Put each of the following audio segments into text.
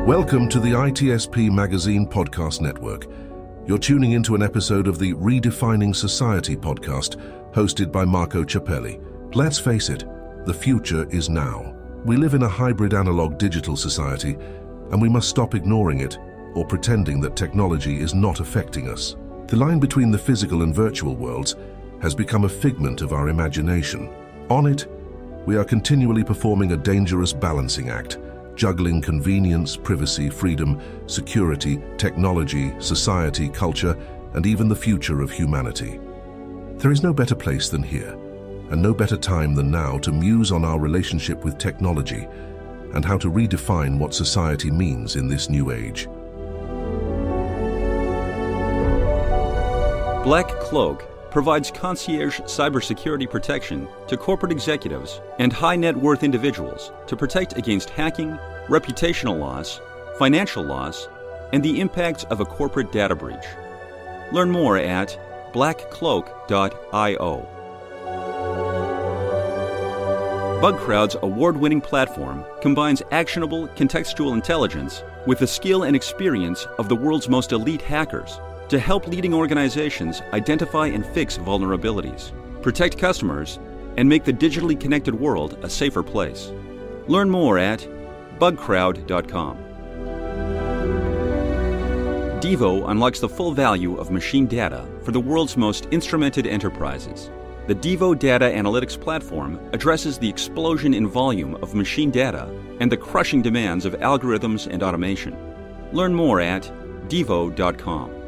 Welcome to the ITSP Magazine Podcast Network. You're tuning into an episode of the Redefining Society Podcast, hosted by Marco Ciappelli. Let's face it, the future is now. We live in a hybrid analog-digital society, and we must stop ignoring it or pretending that technology is not affecting us. The line between the physical and virtual worlds has become a figment of our imagination. On it, we are continually performing a dangerous balancing act, juggling convenience, privacy, freedom, security, technology, society, culture, and even the future of humanity. There is no better place than here, and no better time than now to muse on our relationship with technology and how to redefine what society means in this new age. Black Cloak provides concierge cybersecurity protection to corporate executives and high-net-worth individuals to protect against hacking, reputational loss, financial loss, and the impacts of a corporate data breach. Learn more at blackcloak.io. BugCrowd's award-winning platform combines actionable contextual intelligence with the skill and experience of the world's most elite hackers to help leading organizations identify and fix vulnerabilities, protect customers, and make the digitally connected world a safer place. Learn more at bugcrowd.com. Devo unlocks the full value of machine data for the world's most instrumented enterprises. The Devo Data Analytics Platform addresses the explosion in volume of machine data and the crushing demands of algorithms and automation. Learn more at devo.com.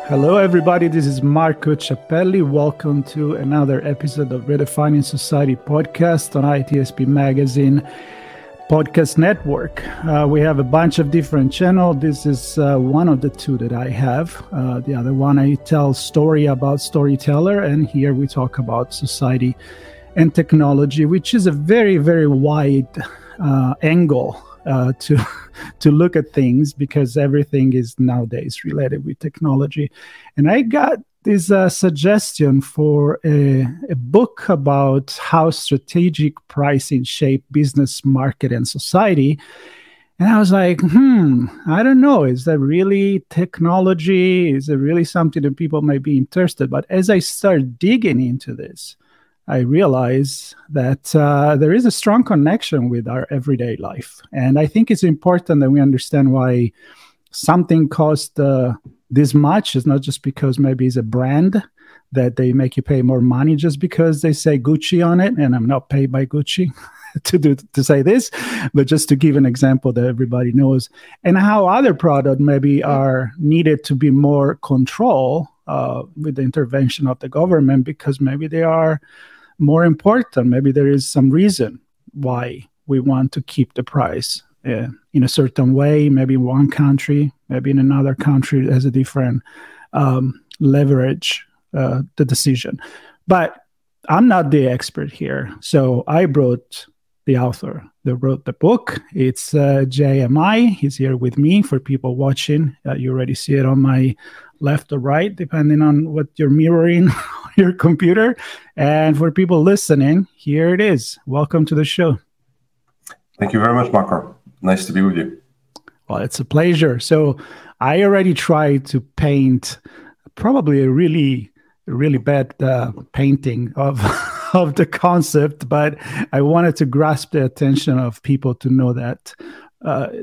Hello everybody, this is Marco Ciappelli. Welcome to another episode of Redefining Society Podcast on ITSP Magazine Podcast Network. We have a bunch of different channels. This is one of the two that I have. The other one I tell story about storyteller, and here we talk about society and technology, which is a very, very wide angle to look at things, because everything is nowadays related with technology. And I got this suggestion for a book about how strategic pricing shape business, market, and society. And I was like, I don't know. Is that really technology? Is it really something that people might be interested? But as I start digging into this, I realize that there is a strong connection with our everyday life. And I think it's important that we understand why something costs this much. It's not just because maybe it's a brand that they make you pay more money just because they say Gucci on it. And I'm not paid by Gucci to say this, but just to give an example that everybody knows. And how other products maybe are needed to be more control with the intervention of the government, because maybe they are more important. Maybe there is some reason why we want to keep the price in a certain way. Maybe in one country, maybe in another country has a different leverage the decision. But I'm not the expert here. So I brought the author that wrote the book. It's JMI. He's here with me. For people watching, you already see it on my left or right, depending on what you're mirroring on your computer. And for people listening, here it is. Welcome to the show. Thank you very much, Marco. Nice to be with you. Well, it's a pleasure. So I already tried to paint probably a really bad painting of of the concept, but I wanted to grasp the attention of people to know that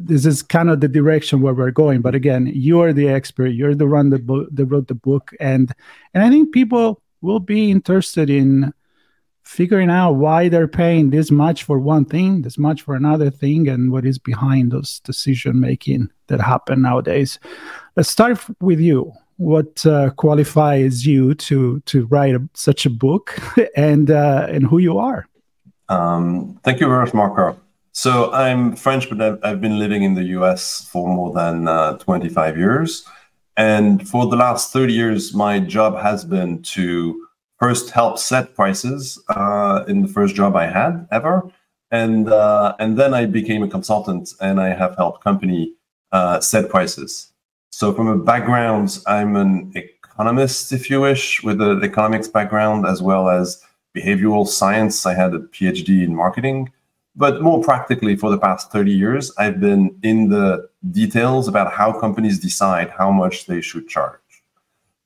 this is kind of the direction where we're going. But again, you are the expert. You're the one that wrote the book, and I think people will be interested in figuring out why they're paying this much for one thing, this much for another thing, and what is behind those decision making that happen nowadays. Let's start with you. What qualifies you to write such a book, and who you are? Thank you very much, Marco. So I'm French, but I've been living in the US for more than 25 years. And for the last 30 years, my job has been to first help set prices in the first job I had ever. And then I became a consultant, and I have helped company set prices. So from a background, I'm an economist, if you wish, with an economics background, as well as behavioral science. I had a PhD in marketing. But more practically, for the past 30 years, I've been in the details about how companies decide how much they should charge.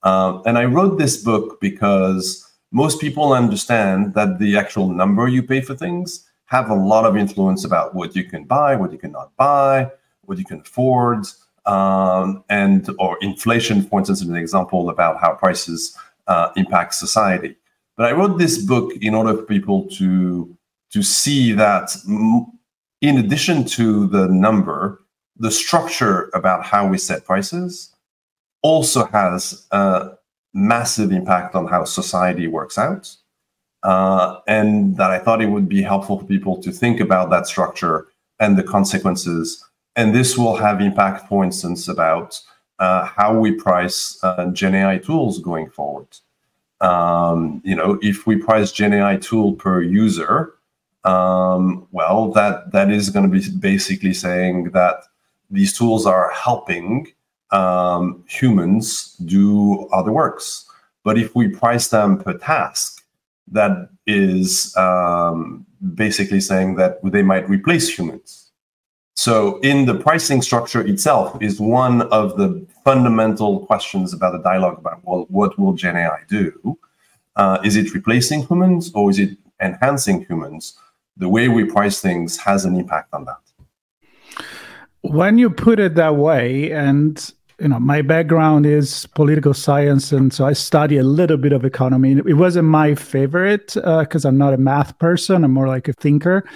And I wrote this book because most people understand that the actual number you pay for things have a lot of influence about what you can buy, what you cannot buy, what you can afford, or inflation, for instance, is an example about how prices impact society. But I wrote this book in order for people to see that in addition to the number, the structure about how we set prices also has a massive impact on how society works out. And that I thought it would be helpful for people to think about that structure and the consequences. And this will have impact, for instance, about how we price Gen AI tools going forward. If we price Gen AI tool per user, well, that is going to be basically saying that these tools are helping humans do other works. But if we price them per task, that is basically saying that they might replace humans. So in the pricing structure itself is one of the fundamental questions about the dialogue about, well, what will Gen AI do? Is it replacing humans or is it enhancing humans? The way we price things has an impact on that. When you put it that way, and my background is political science, and so I study a little bit of economy. It wasn't my favorite because I'm not a math person. I'm more like a thinker.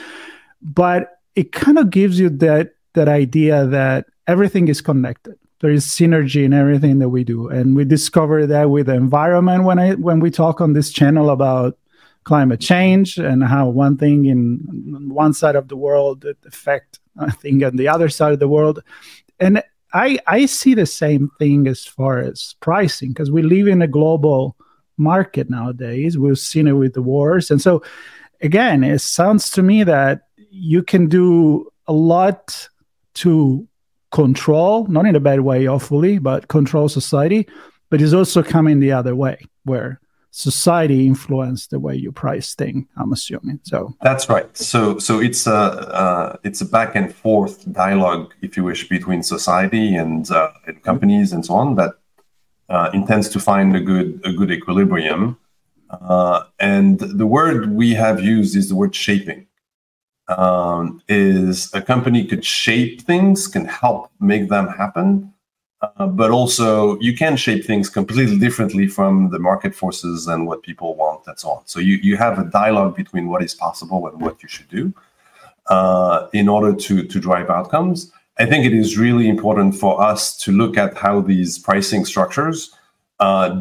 But it kind of gives you that idea that everything is connected. There is synergy in everything that we do, and we discover that with the environment when we talk on this channel about climate change and how one thing in one side of the world affect a thing on the other side of the world. And I see the same thing as far as pricing, because we live in a global market nowadays. We've seen it with the wars. And so, again, it sounds to me that you can do a lot to control, not in a bad way, hopefully, but control society. But it's also coming the other way, where society influence the way you price things, I'm assuming. So that's right. So it's a back and forth dialogue, if you wish, between society and companies and so on that intends to find a good equilibrium. And the word we have used is the word shaping. Is a company could shape things, can help make them happen. But also, you can shape things completely differently from the market forces and what people want and so on. So you have a dialogue between what is possible and what you should do in order to drive outcomes. I think it is really important for us to look at how these pricing structures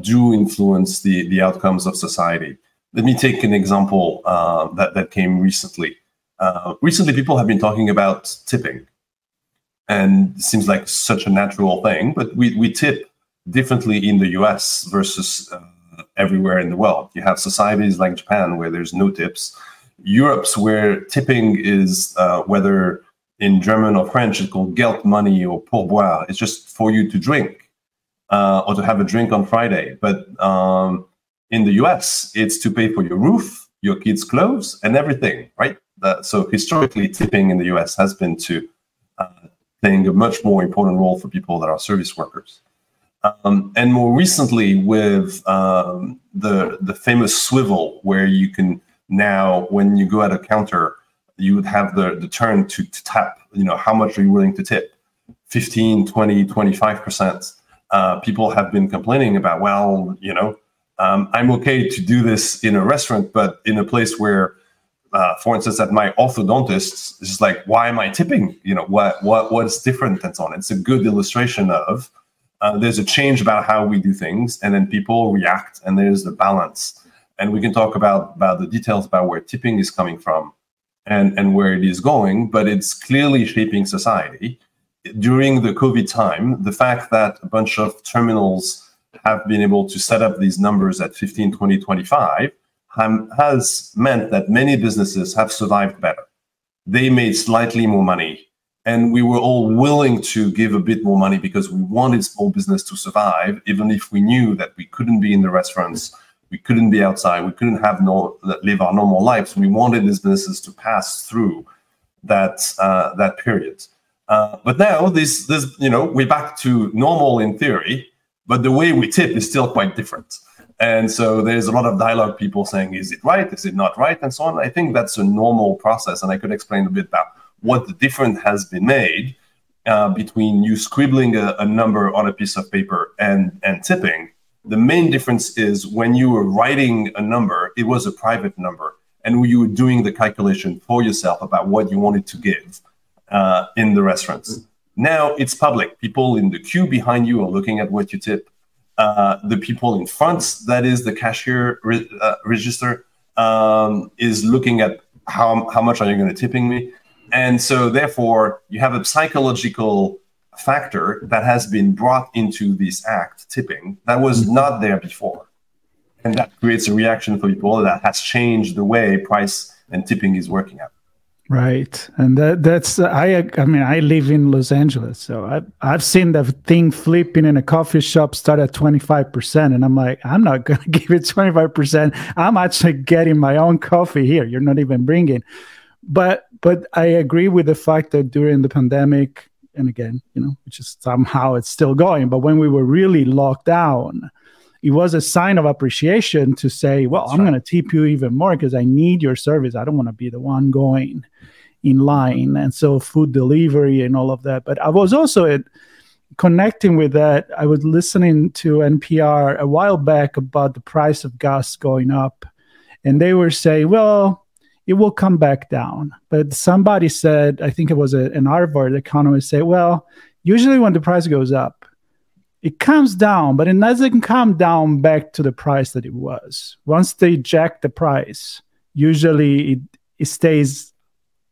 do influence the outcomes of society. Let me take an example that came recently. Recently, people have been talking about tipping. And it seems like such a natural thing, but we tip differently in the US versus everywhere in the world. You have societies like Japan where there's no tips. Europe's where tipping is, whether in German or French, it's called Geld money or pourboire. It's just for you to drink or to have a drink on Friday. But in the US, it's to pay for your roof, your kids' clothes, and everything, right? So historically, tipping in the US has been to playing a much more important role for people that are service workers. And more recently with the famous swivel, where you can now, when you go at a counter, you would have the turn to tap, how much are you willing to tip? 15, 20, 25%. People have been complaining about, well, I'm okay to do this in a restaurant, but in a place where for instance, at my orthodontist, it's just like, why am I tipping? What's different and so on. It's a good illustration of there's a change about how we do things, and then people react, and there's the balance. And we can talk about the details about where tipping is coming from and where it is going, but it's clearly shaping society. During the COVID time, the fact that a bunch of terminals have been able to set up these numbers at 15, 20, 25, has meant that many businesses have survived better. They made slightly more money And we were all willing to give a bit more money because we wanted small business to survive, even if we knew that we couldn't be in the restaurants, we couldn't be outside, we couldn't live our normal lives. We wanted these businesses to pass through that period. But now this we're back to normal in theory, but the way we tip is still quite different. And so there's a lot of dialogue, people saying, is it right? Is it not right? And so on. I think that's a normal process. And I could explain a bit about what the difference has been made between you scribbling a number on a piece of paper and tipping. The main difference is when you were writing a number, it was a private number. And you were doing the calculation for yourself about what you wanted to give in the restaurants. Now it's public. People in the queue behind you are looking at what you tip. The people in front, that is the cashier register, is looking at how much are you going to tipping me. And so therefore, you have a psychological factor that has been brought into this act, tipping, that was not there before. And that creates a reaction for people that has changed the way price and tipping is working out. Right. And that's, I mean, I live in Los Angeles, so I've seen the thing flipping in a coffee shop start at 25%. And I'm like, I'm not going to give it 25%. I'm actually getting my own coffee here. You're not even bringing. But I agree with the fact that during the pandemic, and again, which is somehow it's still going, but when we were really locked down, it was a sign of appreciation to say, well, I'm going to tip you even more because I need your service. I don't want to be the one going in line. And so food delivery and all of that. But I was also connecting with that. I was listening to NPR a while back about the price of gas going up. And they were saying, well, it will come back down. But somebody said, I think it was an Harvard economist, say, well, usually when the price goes up, it comes down, but it doesn't come down back to the price that it was. Once they jack the price, usually it stays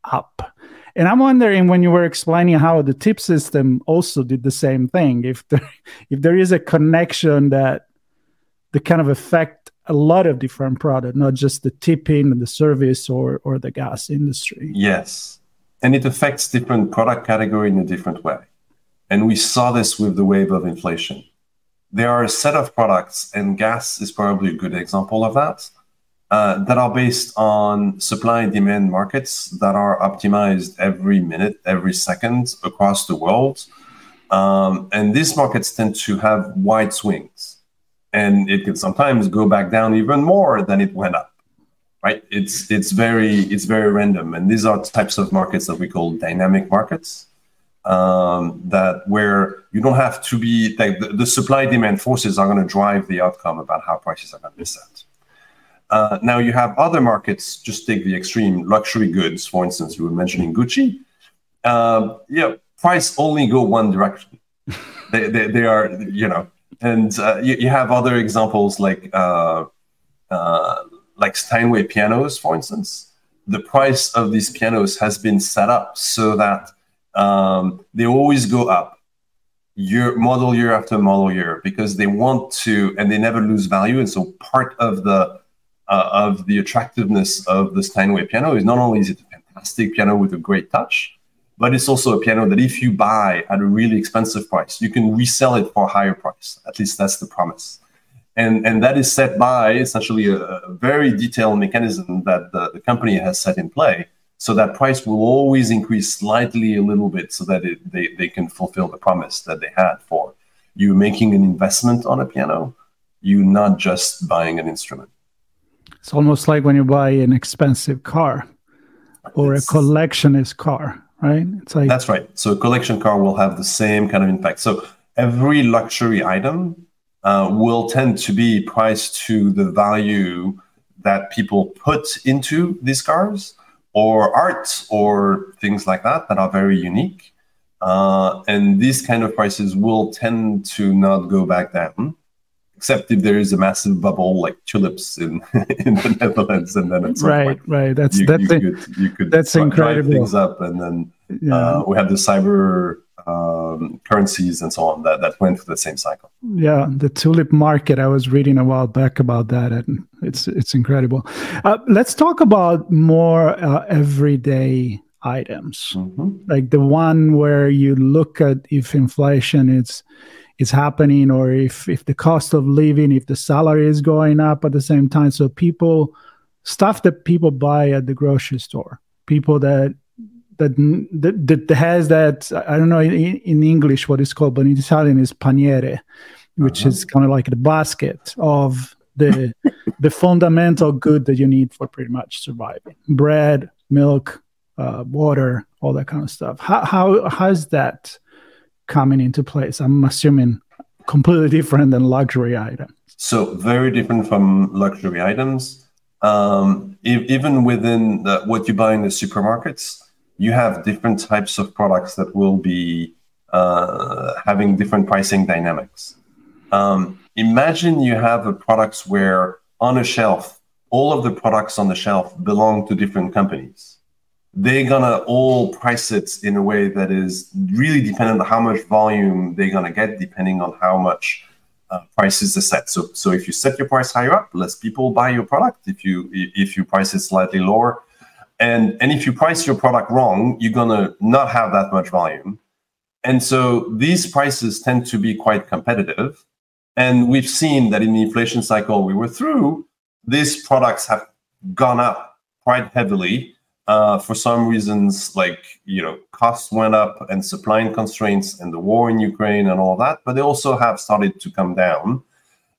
up. And I'm wondering, when you were explaining how the tip system also did the same thing, if there is a connection that kind of affect a lot of different products, not just the tipping and the service or the gas industry. Yes. And it affects different product category in a different way. And we saw this with the wave of inflation. There are a set of products, and gas is probably a good example of that, that are based on supply and demand markets that are optimized every minute, every second across the world. And these markets tend to have wide swings. And it can sometimes go back down even more than it went up, right? It's very random. And these are types of markets that we call dynamic markets. That where you don't have to be like the supply demand forces are going to drive the outcome about how prices are going to be set. Now you have other markets. Just take the extreme luxury goods, for instance. You were mentioning Gucci. Price only go one direction. they are, and you have other examples like Steinway pianos, for instance. The price of these pianos has been set up so that they always go up model year after model year because they want to, and they never lose value. And so part of the attractiveness of the Steinway piano is not only is it a fantastic piano with a great touch, but it's also a piano that if you buy at a really expensive price, you can resell it for a higher price. At least that's the promise. And that is set by essentially a very detailed mechanism that the company has set in play. So that price will always increase slightly a little bit so that they can fulfill the promise that they had for you making an investment on a piano, you not just buying an instrument. It's almost like when you buy an expensive car or a collectionist car, right? It's like that's right. So a collection car will have the same kind of impact. So every luxury item will tend to be priced to the value that people put into these cars, or art, or things like that are very unique. And these kind of prices will tend to not go back down, except if there is a massive bubble like tulips in the Netherlands. And then at some point, That's incredible. Drive things up. And then we have the cyber currencies and so on that went through the same cycle. Yeah, the tulip market, I was reading a while back about that, and it's incredible. Let's talk about more everyday items, like the one where you look at if inflation is happening, or if the cost of living, if the salary is going up at the same time. So stuff that people buy at the grocery store, people that has that, I don't know in English what it's called, but in Italian is paniere, which is kind of like the basket of the fundamental good that you need for pretty much surviving: bread, milk, water, all that kind of stuff. How's that coming into place? I'm assuming completely different than luxury items. So very different from luxury items. Even within what you buy in the supermarkets, you have different types of products that will be having different pricing dynamics. Imagine you have products where on a shelf, all of the products on the shelf belong to different companies. They're gonna all price it in a way that is really dependent on how much volume they're gonna get, depending on how much prices are set. So if you set your price higher up, less people buy your product. If you price it slightly lower, and if you price your product wrong, you're gonna not have that much volume. And so these prices tend to be quite competitive. And we've seen that in the inflation cycle we were through, these products have gone up quite heavily for some reasons, like, costs went up and supply constraints and the war in Ukraine and all that, but they also have started to come down,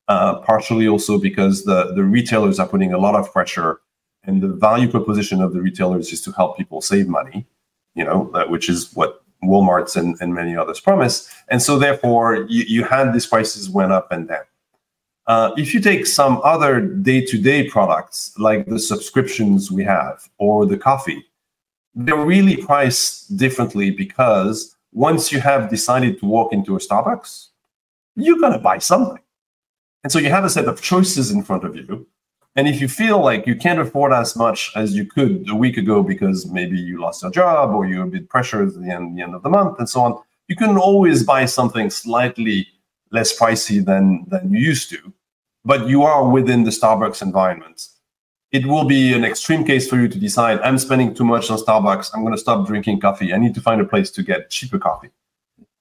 partially also because the retailers are putting a lot of pressure, and the value proposition of the retailers is to help people save money, which is what Walmart's and many others promise. And so therefore you had these prices went up and down. If you take some other day-to-day products, like the subscriptions we have or the coffee, they're really priced differently, because once you have decided to walk into a Starbucks, you're going to buy something. And so you have a set of choices in front of you. And if you feel like you can't afford as much as you could a week ago because maybe you lost your job or you're a bit pressured at the end of the month and so on, you can always buy something slightly less pricey than you used to, but you are within the Starbucks environment. It will be an extreme case for you to decide, I'm spending too much on Starbucks, I'm going to stop drinking coffee, I need to find a place to get cheaper coffee.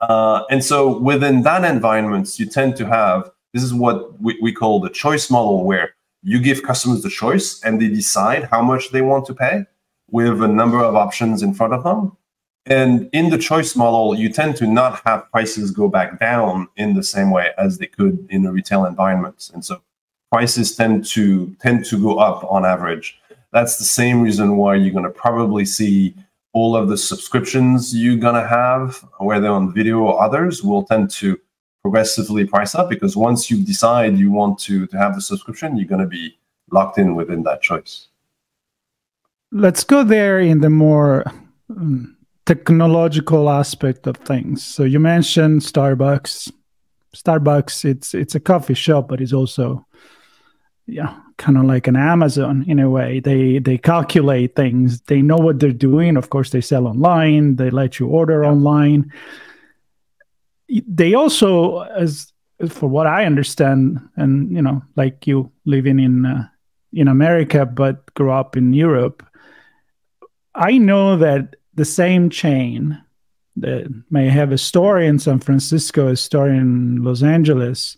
And so within that environment, you tend to have, this is what we call the choice model, where you give customers the choice and they decide how much they want to pay with a number of options in front of them. And in the choice model, you tend to not have prices go back down in the same way as they could in a retail environment. And so prices tend to go up on average. That's the same reason why you're going to probably see all of the subscriptions you're going to have, whether on video or others, will tend to progressively price up, because once you decide you want to have the subscription, you're going to be locked in within that choice. Let's go there in the more technological aspect of things. So you mentioned Starbucks. It's a coffee shop, but it's also kind of like an Amazon in a way. They calculate things. They know what they're doing. Of course, they sell online. They let you order online. They also, as for what I understand, and like you living in America but grew up in Europe, I know that the same chain that may have a store in San Francisco, a store in Los Angeles.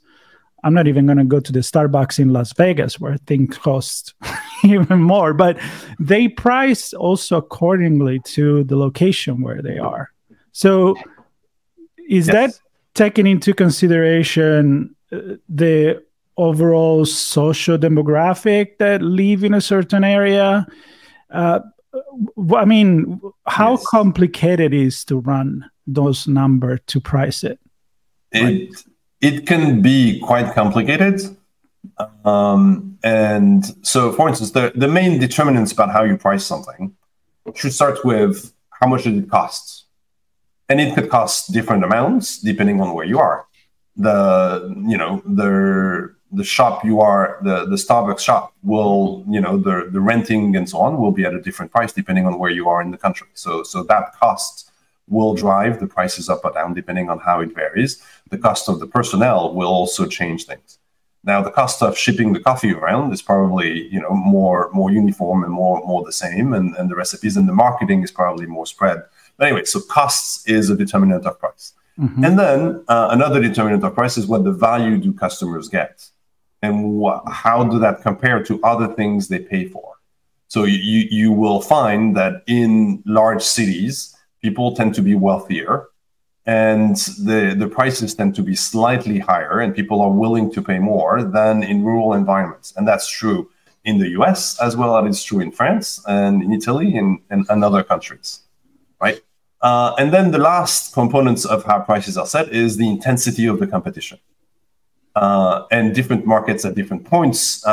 I'm not even going to go to the Starbucks in Las Vegas, where things cost even more, but they price also accordingly to the location where they are. So is that taking into consideration the overall social demographic that live in a certain area? I mean, how complicated it is to run those numbers to price it? It can be quite complicated. And so, for instance, the main determinants about how you price something should start with how much it costs. And it could cost different amounts depending on where you are. The shop you are, the Starbucks shop will, the renting and so on will be at a different price depending on where you are in the country. So that cost will drive the prices up or down depending on how it varies. The cost of the personnel will also change things. Now, the cost of shipping the coffee around is probably, more uniform and more the same, and the recipes and the marketing is probably more spread. But anyway, so costs is a determinant of price. Mm-hmm. And then another determinant of price is what the value do customers get, and how do that compare to other things they pay for. So you will find that in large cities, people tend to be wealthier, and the prices tend to be slightly higher, and people are willing to pay more than in rural environments. And that's true in the US as well as it's true in France and in Italy and other countries, right? And then the last components of how prices are set is the intensity of the competition. And different markets at different points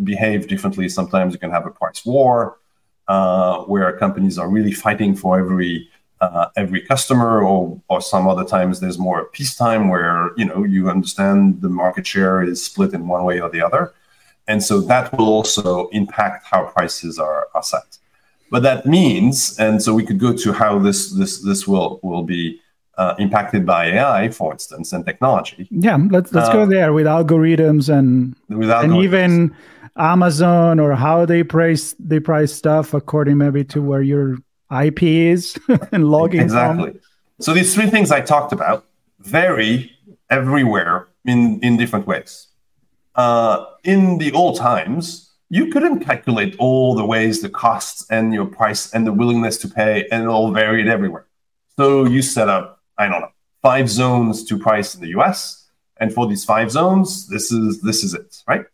behave differently. Sometimes you can have a price war where companies are really fighting for every customer, or some other times there's more peacetime where you understand the market share is split in one way or the other, and so that will also impact how prices are set. But that means, and so we could go to how this will be impacted by AI, for instance, and technology. Yeah, let's go there with algorithms and even Amazon, or how they price stuff according maybe to where your IP is and logging. Exactly. From. So these three things I talked about vary everywhere in different ways. In the old times, you couldn't calculate all the ways the costs and your price and the willingness to pay, and it all varied everywhere. So you set up, 5 zones to price in the US, and for these 5 zones, this is it, right?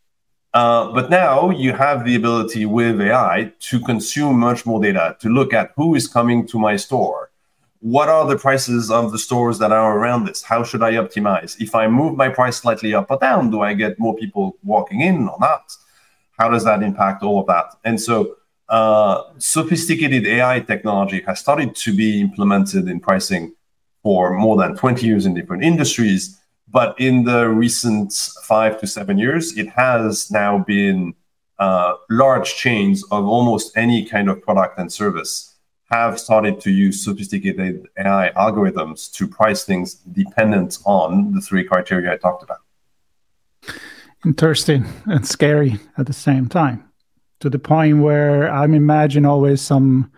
But now you have the ability with AI to consume much more data, to look at who is coming to my store. What are the prices of the stores that are around this? How should I optimize? If I move my price slightly up or down, do I get more people walking in or not? How does that impact all of that? And so sophisticated AI technology has started to be implemented in pricing for more than 20 years in different industries. But in the recent 5 to 7 years, it has now been large chains of almost any kind of product and service have started to use sophisticated AI algorithms to price things dependent on the 3 criteria I talked about. Interesting and scary at the same time, to the point where I'm imagine always some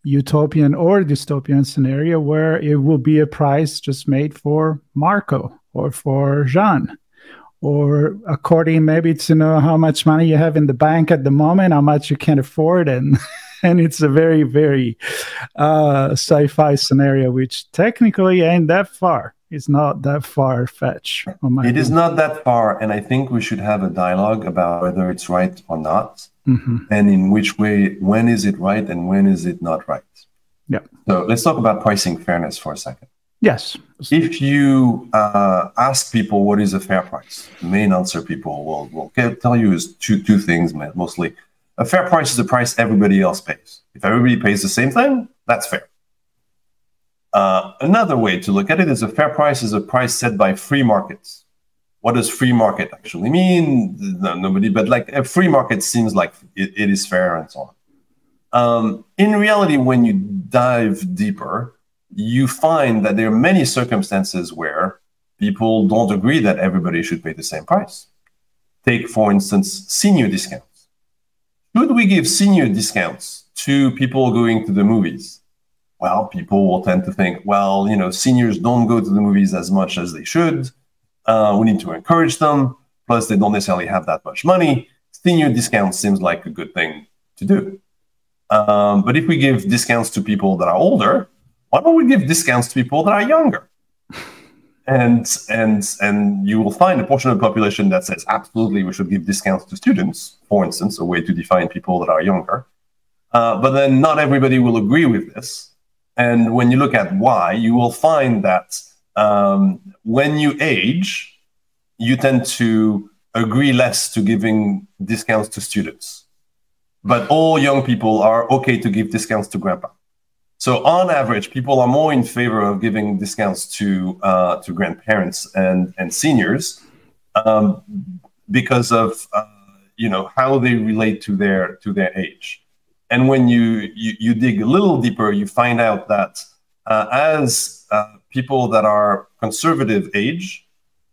utopian or dystopian scenario where it will be a price just made for Marco or for Jean, or according maybe to know how much money you have in the bank at the moment, how much you can afford, and it's a very, very sci-fi scenario, which technically ain't that far. It's not that far-fetched. It is not that far, and I think we should have a dialogue about whether it's right or not, and in which way, when is it right and when is it not right. Yeah. So let's talk about pricing fairness for a second. Yes. If you ask people what is a fair price, the main answer people will tell you is two things, mostly. A fair price is a price everybody else pays. If everybody pays the same thing, that's fair. Another way to look at it is a fair price is a price set by free markets. What does free market actually mean? Nobody, but like a free market seems like it is fair and so on. In reality, when you dive deeper, you find that there are many circumstances where people don't agree that everybody should pay the same price. Take, for instance, senior discounts. Should we give senior discounts to people going to the movies? Well, people will tend to think, seniors don't go to the movies as much as they should. We need to encourage them. Plus, they don't necessarily have that much money. Senior discounts seems like a good thing to do. But if we give discounts to people that are older, why don't we give discounts to people that are younger? And you will find a portion of the population that says, absolutely, we should give discounts to students, for instance, a way to define people that are younger. But then not everybody will agree with this. And when you look at why, you will find that when you age, you tend to agree less to giving discounts to students. But all young people are okay to give discounts to grandpa. So on average, people are more in favor of giving discounts to grandparents and seniors because of how they relate to their age. And when you dig a little deeper, you find out that as people that are conservative age,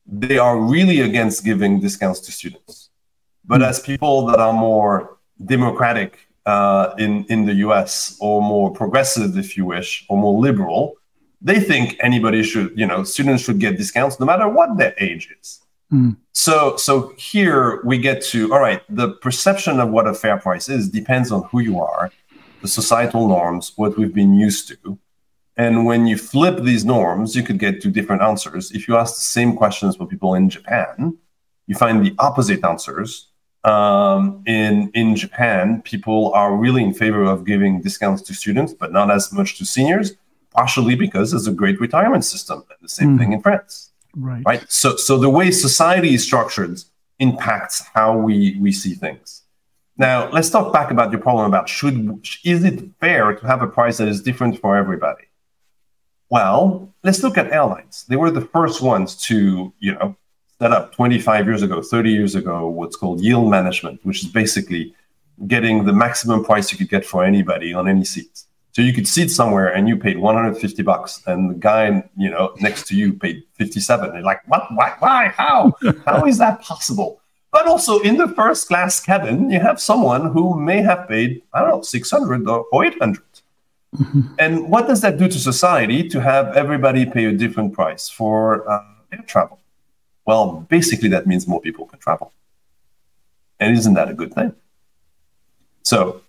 they are really against giving discounts to students. But as people that are more democratic in the US, or more progressive, if you wish, or more liberal, they think anybody should, students should get discounts no matter what their age is. So here we get to, all right, the perception of what a fair price is depends on who you are, the societal norms, what we've been used to. And when you flip these norms, you could get to different answers. If you ask the same questions for people in Japan, you find the opposite answers. In Japan, people are really in favor of giving discounts to students, but not as much to seniors, partially because there's a great retirement system. And the same thing in France. Right. So the way society is structured impacts how we see things. Now, let's talk back about your problem about is it fair to have a price that is different for everybody? Well, let's look at airlines. They were the first ones to, set up 25 years ago, 30 years ago, what's called yield management, which is basically getting the maximum price you could get for anybody on any seat. So you could sit somewhere and you paid $150, and the guy, next to you paid $57. You're like, what? Why? How? How is that possible? But also in the first class cabin, you have someone who may have paid, I don't know, $600 or $800. And what does that do to society to have everybody pay a different price for air travel? Well, basically that means more people can travel. And isn't that a good thing? So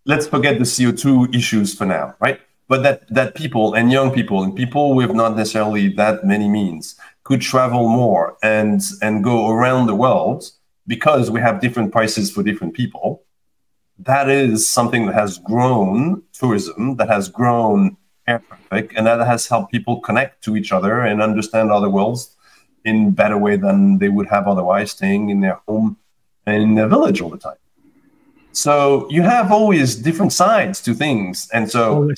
let's forget the CO2 issues for now, right? But that people and young people and people with not necessarily that many means could travel more and go around the world because we have different prices for different people. That is something that has grown tourism, that has grown air traffic, and that has helped people connect to each other and understand other worlds in a better way than they would have otherwise, staying in their home and in their village all the time. So you have always different sides to things, and so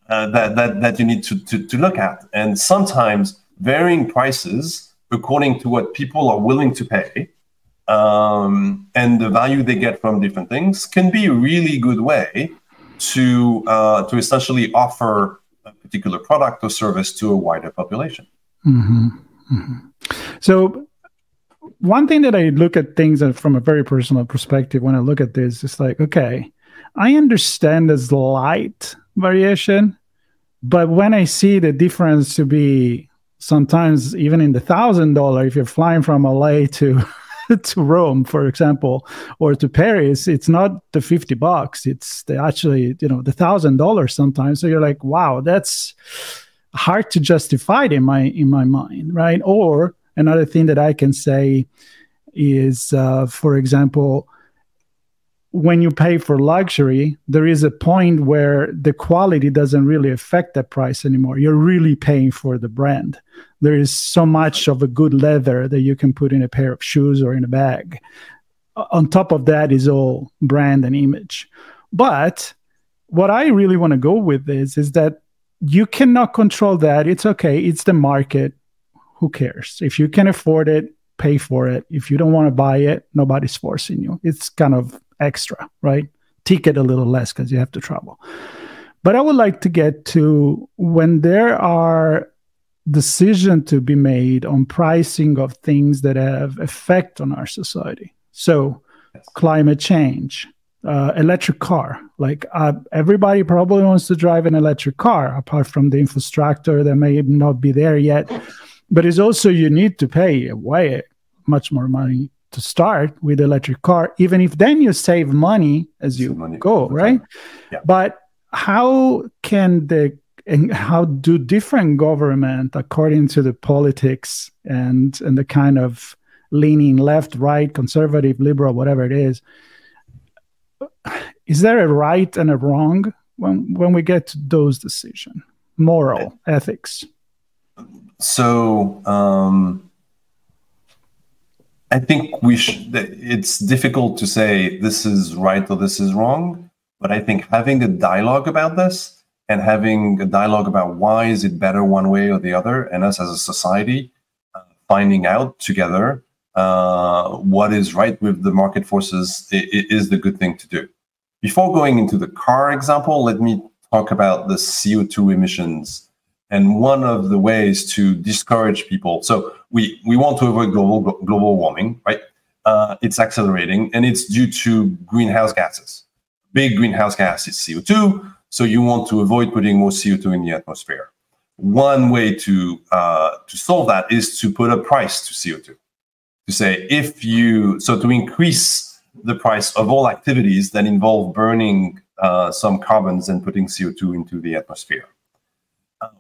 that you need to look at. And sometimes varying prices according to what people are willing to pay and the value they get from different things can be a really good way to essentially offer a particular product or service to a wider population. So one thing that I look at things from a very personal perspective when I look at this is like, okay, I understand the slight variation, but when I see the difference to be sometimes even in the $1,000, if you're flying from LA to Rome, for example, or to Paris, it's not the $50. It's the $1,000 sometimes. So you're like, wow, that's hard to justify it in my mind, right? Or another thing that I can say is, for example, when you pay for luxury, there is a point where the quality doesn't really affect that price anymore. You're really paying for the brand. There is so much of a good leather that you can put in a pair of shoes or in a bag. On top of that is all brand and image. But what I really want to go with this is that you cannot control that. It's okay. It's the market. Who cares? If you can afford it, pay for it. If you don't want to buy it, nobody's forcing you. It's kind of extra, right? Ticket a little less because you have to travel. But I would like to get to when there are decisions to be made on pricing of things that have effect on our society. So climate change, electric car. Like everybody probably wants to drive an electric car, apart from the infrastructure that may not be there yet. But it's also you need to pay way much more money to start with electric car, even if then you save money as you go, right? Yeah. But how do different government, according to the politics and the kind of leaning left, right, conservative, liberal, whatever it is there a right and a wrong when we get to those decisions? Moral, ethics. So I think it's difficult to say this is right or this is wrong, but I think having a dialogue about this and having a dialogue about why is it better one way or the other, and us as a society finding out together what is right with the market forces is the good thing to do. Before going into the car example, let me talk about the CO2 emissions And one of the ways to discourage people, so we want to avoid global warming, right? It's accelerating, and it's due to greenhouse gases. Big greenhouse gas is CO2, so you want to avoid putting more CO2 in the atmosphere. One way to solve that is to put a price to CO2. To say, to increase the price of all activities that involve burning some carbons and putting CO2 into the atmosphere.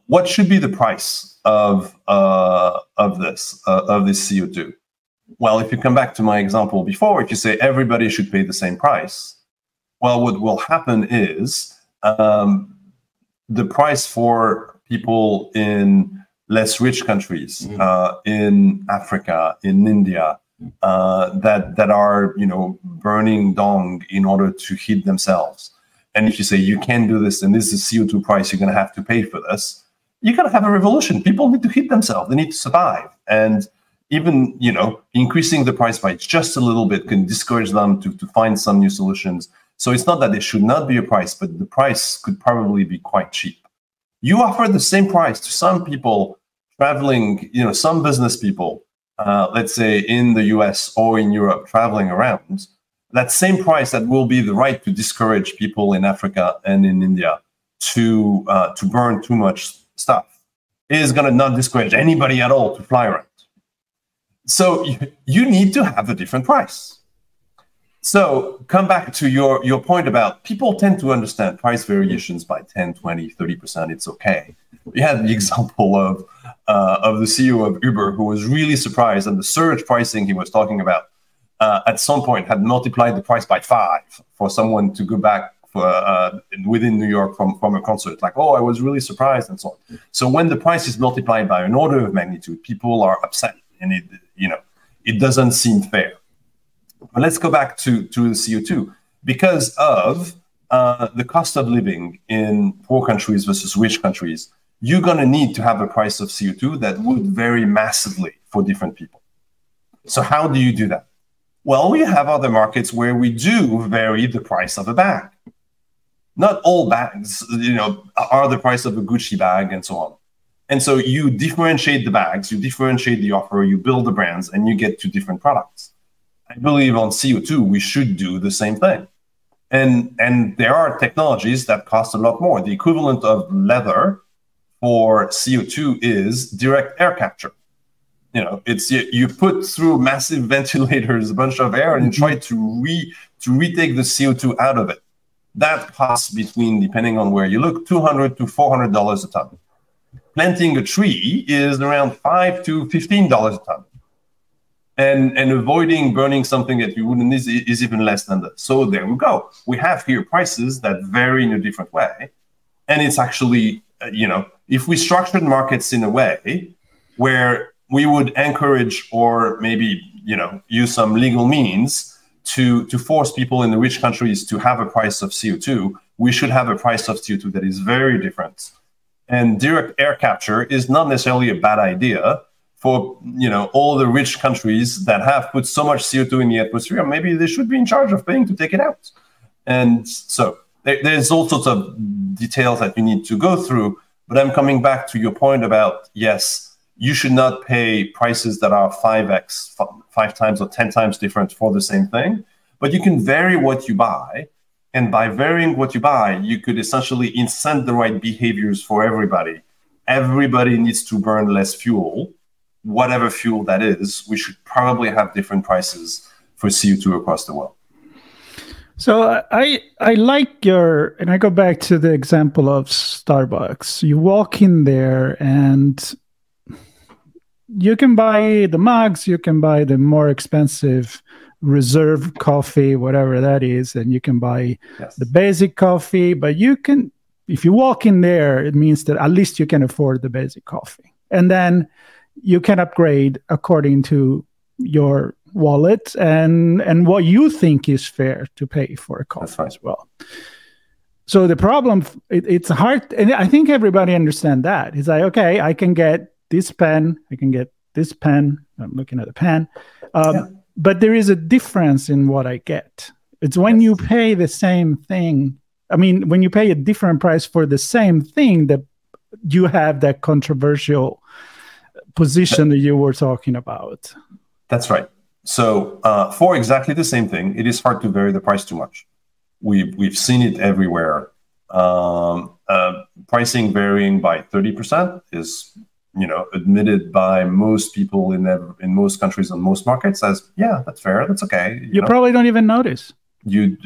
What should be the price of this CO2? Well, if you come back to my example before, if you say everybody should pay the same price, well, what will happen is the price for people in less rich countries, in Africa, in India, that are burning dung in order to heat themselves. And if you say you can't do this, and this is CO2 price, you're going to have to pay for this, you're going to have a revolution. People need to heat themselves. They need to survive. And even, increasing the price by just a little bit can discourage them to find some new solutions. So it's not that there should not be a price, but the price could probably be quite cheap. You offer the same price to some people traveling, some business people, let's say in the US or in Europe traveling around, that same price that will be the right to discourage people in Africa and in India to burn too much stuff is going to not discourage anybody at all to fly around. So you need to have a different price. So come back to your point about people tend to understand price variations by 10, 20, 30%. It's okay. We had the example of the CEO of Uber who was really surprised at the surge pricing he was talking about. At some point had multiplied the price by 5 for someone to go back within New York from a concert. Like, oh, I was really surprised and so on. So when the price is multiplied by an order of magnitude, people are upset, and it doesn't seem fair. But let's go back to the CO2. Because of the cost of living in poor countries versus rich countries, you're going to need to have a price of CO2 that would vary massively for different people. So how do you do that? Well, we have other markets where we do vary the price of a bag. Not all bags, are the price of a Gucci bag and so on. And so you differentiate the bags, you differentiate the offer, you build the brands, and you get to different products. I believe on CO2, we should do the same thing. And there are technologies that cost a lot more. The equivalent of leather for CO2 is direct air capture. It's you put through massive ventilators a bunch of air and you try to retake the CO2 out of it. That costs between, depending on where you look, $200 to $400 a ton. Planting a tree is around $5 to $15 a ton. And avoiding burning something that you wouldn't need is even less than that. So there we go. We have here prices that vary in a different way. And it's actually, if we structured markets in a way where we would encourage or maybe, use some legal means to force people in the rich countries to have a price of CO2, we should have a price of CO2 that is very different. And direct air capture is not necessarily a bad idea for, all the rich countries that have put so much CO2 in the atmosphere. Maybe they should be in charge of paying to take it out. And so there's all sorts of details that you need to go through. But I'm coming back to your point about, yes, you should not pay prices that are 5x, 5 times or 10 times different for the same thing, but you can vary what you buy. And by varying what you buy, you could essentially incent the right behaviors for everybody. Everybody needs to burn less fuel, whatever fuel that is. We should probably have different prices for CO2 across the world. So I like and I go back to the example of Starbucks. You walk in there and you can buy the mugs, you can buy the more expensive reserve coffee, whatever that is, and you can buy the basic coffee. But if you walk in there, it means that at least you can afford the basic coffee. And then you can upgrade according to your wallet and what you think is fair to pay for a coffee as well. So the problem, it's hard, and I think everybody understands that. It's like, okay, I can get this pen, I can get this pen. I'm looking at the pen. But there is a difference in what I get. It's when you pay the same thing. I mean, when you pay a different price for the same thing, the you have that controversial position that you were talking about. That's right. So for exactly the same thing, it is hard to vary the price too much. We've seen it everywhere. Pricing varying by 30% is, admitted by most people in most countries and most markets as, yeah, that's fair, that's okay. You probably don't even notice. You'll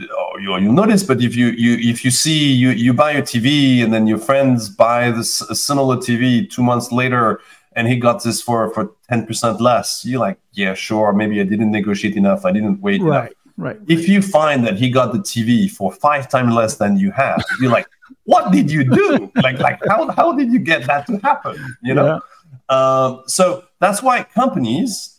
notice, but if you see you buy a TV and then your friends buy a similar TV 2 months later and he got this for 10% less, you're like, yeah, sure, maybe I didn't negotiate enough, I didn't wait enough. Right. If you find that he got the TV for 5 times less than you have, you're like, what did you do? like how did you get that to happen? Yeah. So that's why companies,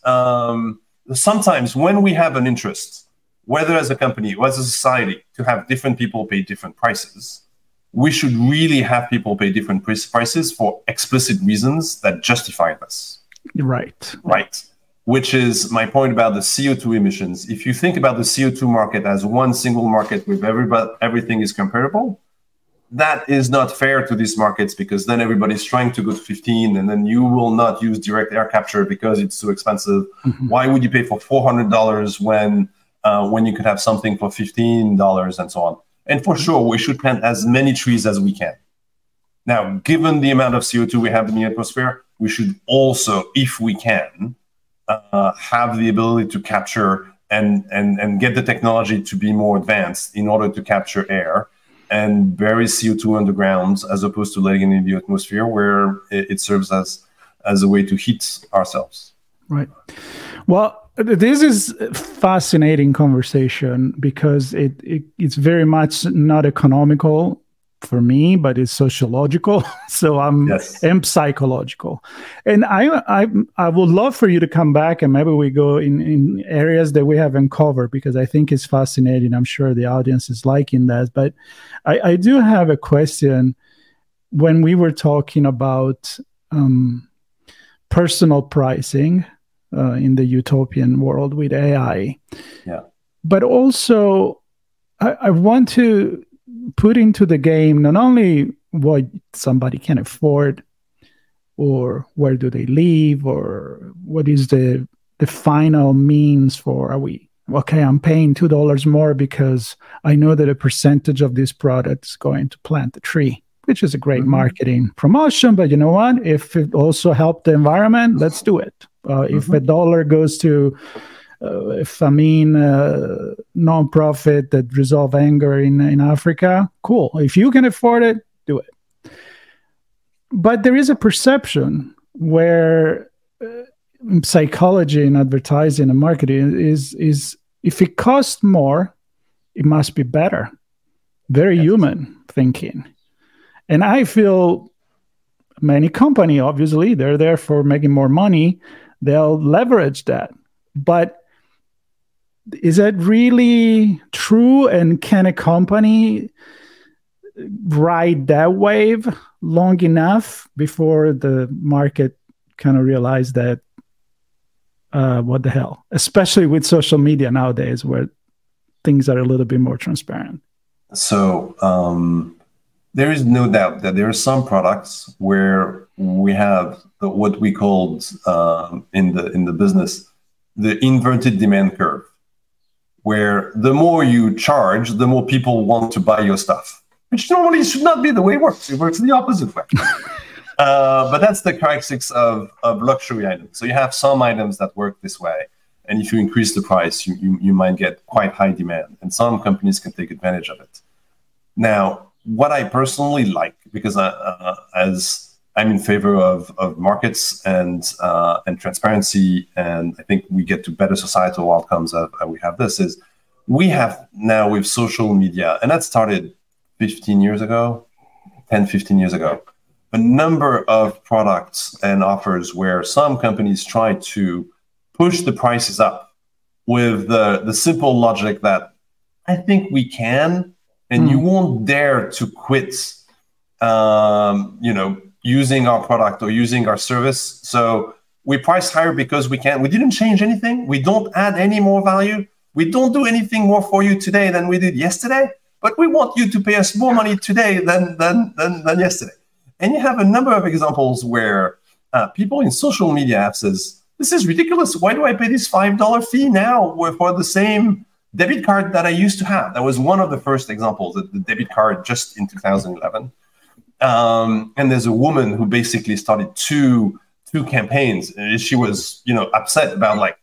sometimes when we have an interest, whether as a company or as a society, to have different people pay different prices, we should really have people pay different prices for explicit reasons that justify this. Right. Which is my point about the CO2 emissions. If you think about the CO2 market as one single market with everything is comparable, that is not fair to these markets, because then everybody's trying to go to 15 and then you will not use direct air capture because it's too expensive. Mm-hmm. Why would you pay for $400 when you could have something for $15 and so on? And for sure, we should plant as many trees as we can. Now, given the amount of CO2 we have in the atmosphere, we should also, if we can, have the ability to capture and get the technology to be more advanced in order to capture air and bury CO2 underground, as opposed to letting it in the atmosphere, where it serves as a way to heat ourselves. Right. Well, this is a fascinating conversation because it's very much not economical for me, but it's sociological. So I'm psychological. And I would love for you to come back and maybe we go in areas that we haven't covered, because I think it's fascinating. I'm sure the audience is liking that. But I do have a question. When we were talking about personal pricing in the utopian world with AI, but also I want to put into the game not only what somebody can afford or where do they live or what is the final means for, I'm paying $2 more because I know that a percentage of this product is going to plant a tree, which is a great marketing promotion. But you know what? If it also helped the environment, let's do it. If a dollar goes to nonprofit that resolve anger in Africa, cool. If you can afford it, do it. But there is a perception where psychology and advertising and marketing is if it costs more, it must be better. Very human thinking. And I feel many companies, obviously, they're there for making more money. They'll leverage that. But is that really true? And can a company ride that wave long enough before the market kind of realize that, what the hell? Especially with social media nowadays, where things are a little bit more transparent. So there is no doubt that there are some products where we have what we called in the business the inverted demand curve, where the more you charge, the more people want to buy your stuff, which normally should not be the way it works. It works the opposite way. But that's the characteristics of luxury items. So you have some items that work this way, and if you increase the price, you might get quite high demand, and some companies can take advantage of it. Now, what I personally like, because as I'm in favor of markets and transparency, and I think we get to better societal outcomes if we have this, is we have now with social media, and that started 15 years ago, 10, 15 years ago, a number of products and offers where some companies try to push the prices up with the simple logic that I think we can, and you won't dare to quit, using our product or using our service. So we price higher because we can. We didn't change anything. We don't add any more value. We don't do anything more for you today than we did yesterday, but we want you to pay us more money today than yesterday. And you have a number of examples where people in social media apps says, this is ridiculous. Why do I pay this $5 fee now for the same debit card that I used to have? That was one of the first examples, the debit card just in 2011. And there's a woman who basically started two campaigns. She was, upset about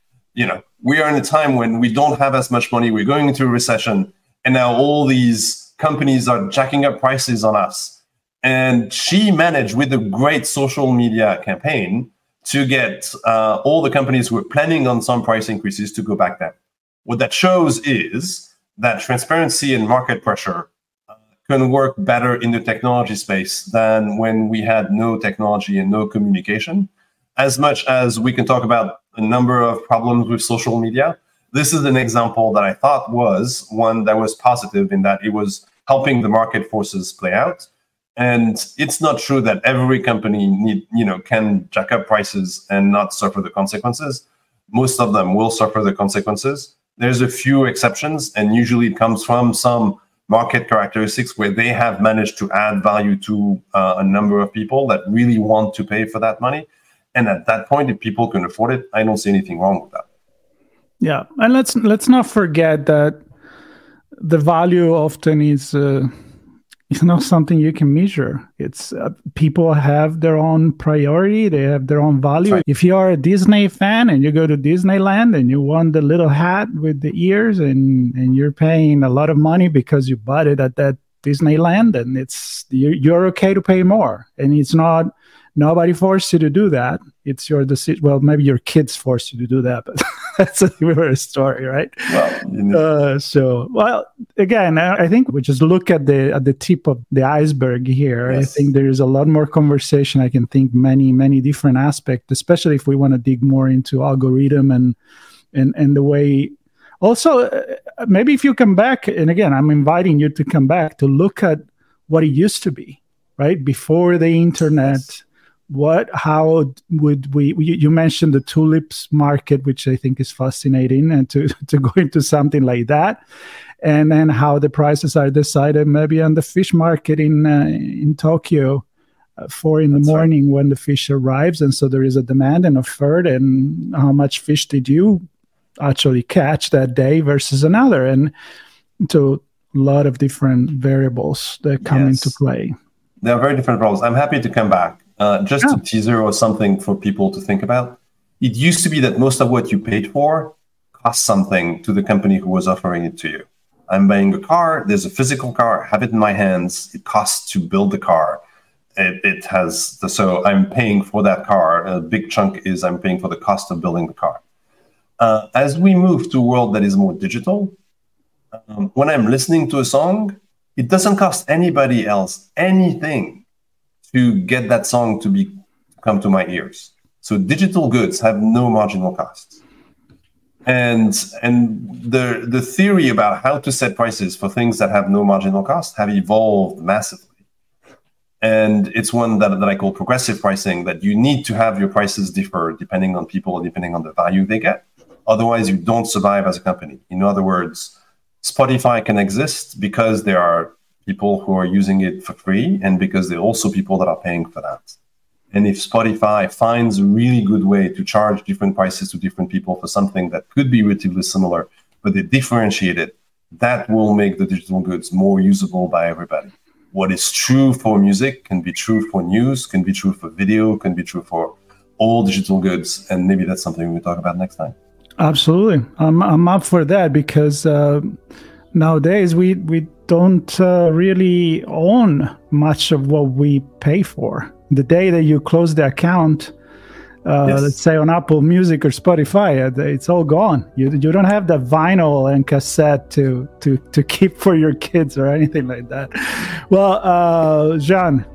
we are in a time when we don't have as much money. We're going into a recession. And now all these companies are jacking up prices on us. And she managed with a great social media campaign to get all the companies who were planning on some price increases to go back down. What that shows is that transparency and market pressure can work better in the technology space than when we had no technology and no communication. As much as we can talk about a number of problems with social media, this is an example that I thought was one that was positive in that it was helping the market forces play out. And it's not true that every company can jack up prices and not suffer the consequences. Most of them will suffer the consequences. There's a few exceptions, and usually it comes from some market characteristics where they have managed to add value to a number of people that really want to pay for that money. And at that point, if people can afford it, I don't see anything wrong with that. Yeah, and let's not forget that the value often is not something you can measure. It's people have their own priority. They have their own value. Right. If you are a Disney fan and you go to Disneyland and you want the little hat with the ears and you're paying a lot of money because you bought it at that Disneyland, and you're okay to pay more. And it's not, nobody forced you to do that. It's your decision. Well, maybe your kids forced you to do that, but that's a different story, right? Well, again, I think we just look at the tip of the iceberg here. Yes. I think there is a lot more conversation. I can think many different aspects, especially if we want to dig more into algorithm and the way. Also, maybe if you come back, and again, I'm inviting you to come back to look at what it used to be, right? Before the internet. Yes. How would you mentioned the tulips market, which I think is fascinating, and to go into something like that, and then how the prices are decided maybe on the fish market in Tokyo, 4 a.m. when the fish arrives, and so there is a demand and offer, and how much fish did you actually catch that day versus another, and to a lot of different variables that come into play. There are very different problems. I'm happy to come back. Just a teaser or something for people to think about. It used to be that most of what you paid for cost something to the company who was offering it to you. I'm buying a car. There's a physical car. I have it in my hands. It costs to build the car. So I'm paying for that car. A big chunk is I'm paying for the cost of building the car. As we move to a world that is more digital, when I'm listening to a song, it doesn't cost anybody else anything to get that song to come to my ears. So digital goods have no marginal costs. And the theory about how to set prices for things that have no marginal cost have evolved massively. And it's one that I call progressive pricing, that you need to have your prices differ depending on people, depending on the value they get. Otherwise, you don't survive as a company. In other words, Spotify can exist because there are people who are using it for free, and because there are also people that are paying for that. And if Spotify finds a really good way to charge different prices to different people for something that could be relatively similar, but they differentiate it, that will make the digital goods more usable by everybody. What is true for music can be true for news, can be true for video, can be true for all digital goods. And maybe that's something we'll talk about next time. Absolutely. I'm up for that, because nowadays we don't really own much of what we pay for. The day that you close the account, let's say on Apple Music or Spotify, it's all gone. You don't have the vinyl and cassette to keep for your kids or anything like that. Well, Jean,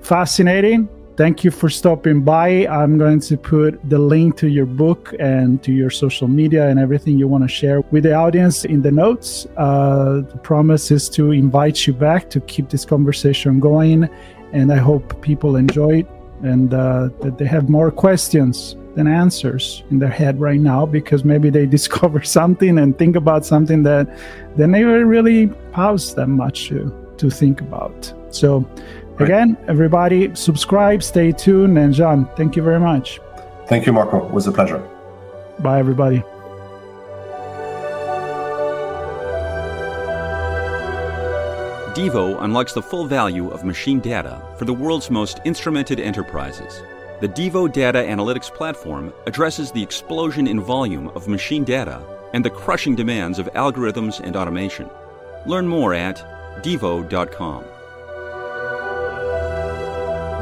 fascinating. Thank you for stopping by. I'm going to put the link to your book and to your social media and everything you want to share with the audience in the notes. The promise is to invite you back to keep this conversation going. And I hope people enjoy it, and that they have more questions than answers in their head right now, because maybe they discover something and think about something that they never really paused that much to think about. So Again, everybody, subscribe, stay tuned, and Jean, thank you very much. Thank you, Marco. It was a pleasure. Bye, everybody. Devo unlocks the full value of machine data for the world's most instrumented enterprises. The Devo Data Analytics Platform addresses the explosion in volume of machine data and the crushing demands of algorithms and automation. Learn more at devo.com.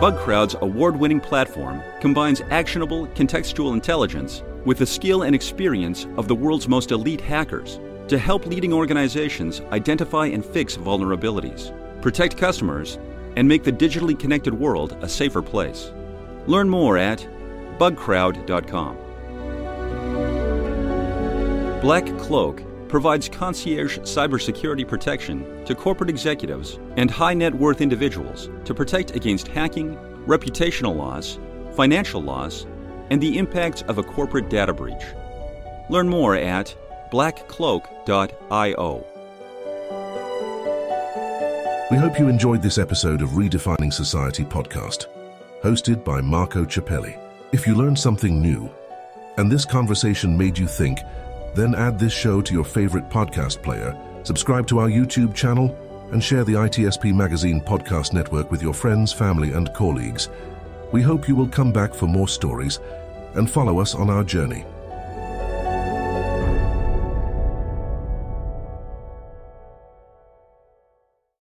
BugCrowd's award-winning platform combines actionable contextual intelligence with the skill and experience of the world's most elite hackers to help leading organizations identify and fix vulnerabilities, protect customers, and make the digitally connected world a safer place. Learn more at bugcrowd.com. Black Cloak provides concierge cybersecurity protection to corporate executives and high net worth individuals to protect against hacking, reputational loss, financial loss, and the impacts of a corporate data breach. Learn more at blackcloak.io. We hope you enjoyed this episode of Redefining Society Podcast, hosted by Marco Ciappelli. If you learned something new, and this conversation made you think, then add this show to your favorite podcast player, subscribe to our YouTube channel, and share the ITSP Magazine podcast network with your friends, family, and colleagues. We hope you will come back for more stories and follow us on our journey.